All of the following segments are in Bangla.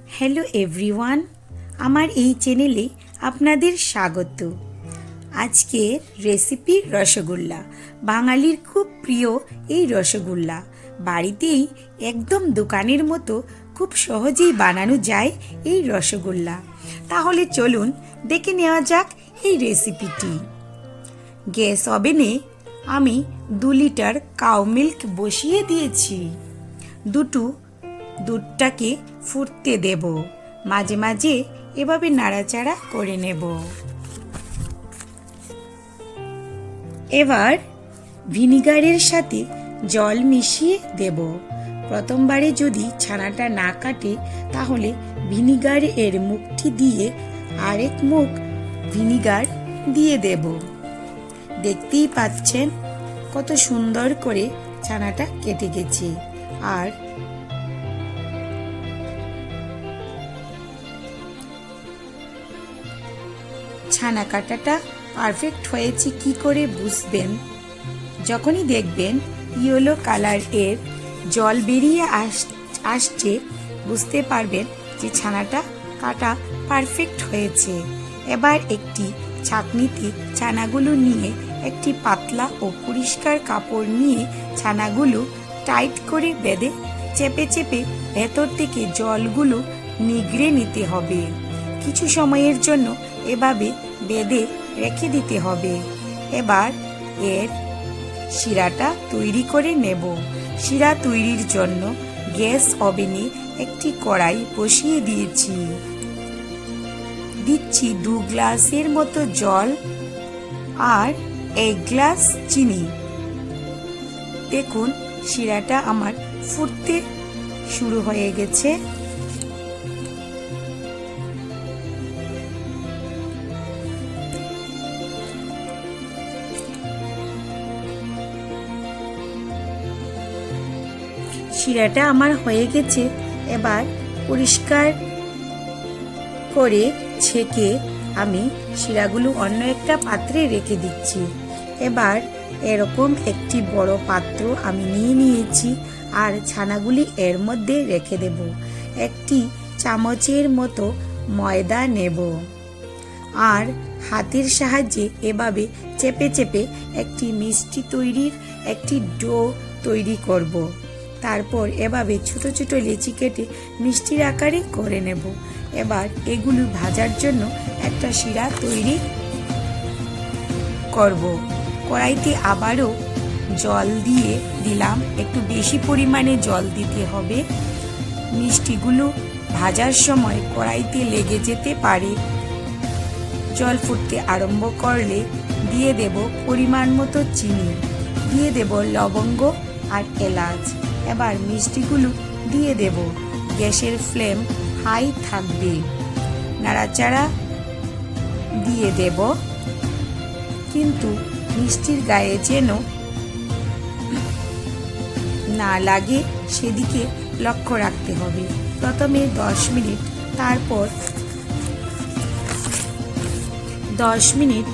হ্যালো এভরিওয়ান, আমার এই চ্যানেলে আপনাদের স্বাগত। আজকের রেসিপি রসগোল্লা। বাঙালির খুব প্রিয় এই রসগোল্লা বাড়িতেই একদম দোকানের মতো খুব সহজেই বানানো যায় এই রসগোল্লা। তাহলে চলুন দেখে নেওয়া যাক এই রেসিপিটি। গ্যাস ওভেনে আমি 2 লিটার কাউ মিল্ক বসিয়ে দিয়েছি। দুধটাকে ফুটতে দেব, মাঝে মাঝে এভাবে নাড়াচাড়া করে নেব। এবার ভিনিগারের সাথে জল মিশিয়ে দেব। প্রথমবারে যদি ছানাটা না কাটে তাহলে ভিনিগারের মুখটি দিয়ে আরেক মুখ ভিনিগার দিয়ে দেব। দেখতেই পাচ্ছেন কত সুন্দর করে ছানাটা কেটে গেছে। আর ছানা কাটাটা পারফেক্ট হয়েছে কি করে বুঝবেন? যখনই দেখবেন ইয়েলো কালার এর জল বেরিয়ে আসছে, বুঝতে পারবেন যে ছানাটা কাটা পারফেক্ট হয়েছে। এবার একটি ছাঁকনিতে ছানাগুলো নিয়ে একটি পাতলা ও পরিষ্কার কাপড় নিয়ে ছানাগুলো টাইট করে বেঁধে চেপে চেপে ভেতর থেকে জলগুলো নিগড়ে নিতে হবে। কিছু সময়ের জন্য এভাবে বেঁধে রেখে দিতে হবে। এবার এর শিরাটা তৈরি করে নেব। শিরা তৈরির জন্য গ্যাস ওভেনে একটি কড়াই বসিয়ে দিচ্ছি 2 গ্লাসের মতো জল আর 1 গ্লাস চিনি। দেখুন শিরাটা আমার ফুটতে শুরু হয়ে গেছে। শিরাটা আমার হয়ে গেছে। এবার পরিষ্কার করে ছেঁকে আমি শিরাগুলো অন্য একটা পাত্রে রেখে দিচ্ছি। এবার এরকম একটি বড় পাত্র আমি নিয়ে নিয়েছি আর ছানাগুলি এর মধ্যে রেখে দেব। একটি চামচের মতো ময়দা নেব আর হাতের সাহায্যে এভাবে চেপে চেপে একটি মিষ্টি তৈরির একটি ডো তৈরি করব। তারপর এভাবে ছোট ছোট লেচি কেটে মিষ্টির আকারে করে নেব। এবার এগুলো ভাজার জন্য একটা শিরা তৈরি করব। কড়াইতে আবারও জল দিয়ে দিলাম, একটু বেশি পরিমাণে জল দিতে হবে। মিষ্টিগুলো ভাজার সময় কড়াইতে লেগে যেতে পারে। জল ফুটতে আরম্ভ করলে দিয়ে দেব পরিমাণ মতো চিনি, দিয়ে দেব লবঙ্গ আর এলাচ। এবার মিষ্টিগুলো দিয়ে দেব। গ্যাসের ফ্লেম হাই থাকবে। নাড়াচাড়া দিয়ে দেব, কিন্তু মিষ্টির গায়ে যেন না লাগে সেদিকে লক্ষ্য রাখতে হবে। প্রথমে 10 মিনিট, তারপর 10 মিনিট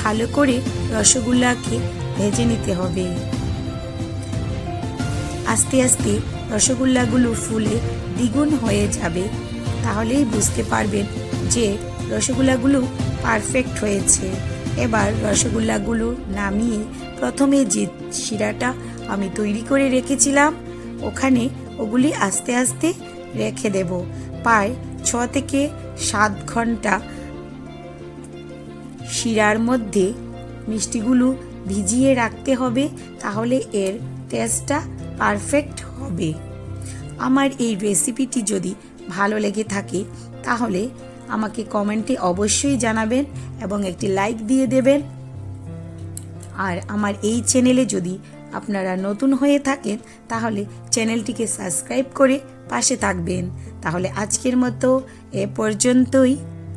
ভালো করে রসগোল্লাকে ভেজে নিতে হবে। আস্তে আস্তে রসগোল্লাগুলো ফুলে দ্বিগুণ হয়ে যাবে, তাহলেই বুঝতে পারবেন যে রসগোল্লাগুলো পারফেক্ট হয়েছে। এবার রসগোল্লাগুলো নামিয়ে প্রথমে যে শিরাটা আমি তৈরি করে রেখেছিলাম ওখানে ওগুলি আস্তে আস্তে রেখে দেব। প্রায় 6 থেকে 7 ঘন্টা শিরার মধ্যে মিষ্টিগুলো ভিজিয়ে রাখতে হবে, তাহলে এর টেস্টটা পারফেক্ট হবে। আমার এই রেসিপিটি যদি ভালো লেগে থাকে তাহলে আমাকে কমেন্টে অবশ্যই জানাবেন এবং একটি লাইক দিয়ে দেবেন। আর আমার এই চ্যানেলে যদি আপনারা নতুন হয়ে থাকেন তাহলে চ্যানেলটিকে সাবস্ক্রাইব করে পাশে থাকবেন। তাহলে আজকের মতো এ পর্যন্তই।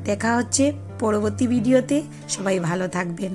দেখা হচ্ছে পরবর্তী ভিডিওতে। সবাই ভালো থাকবেন।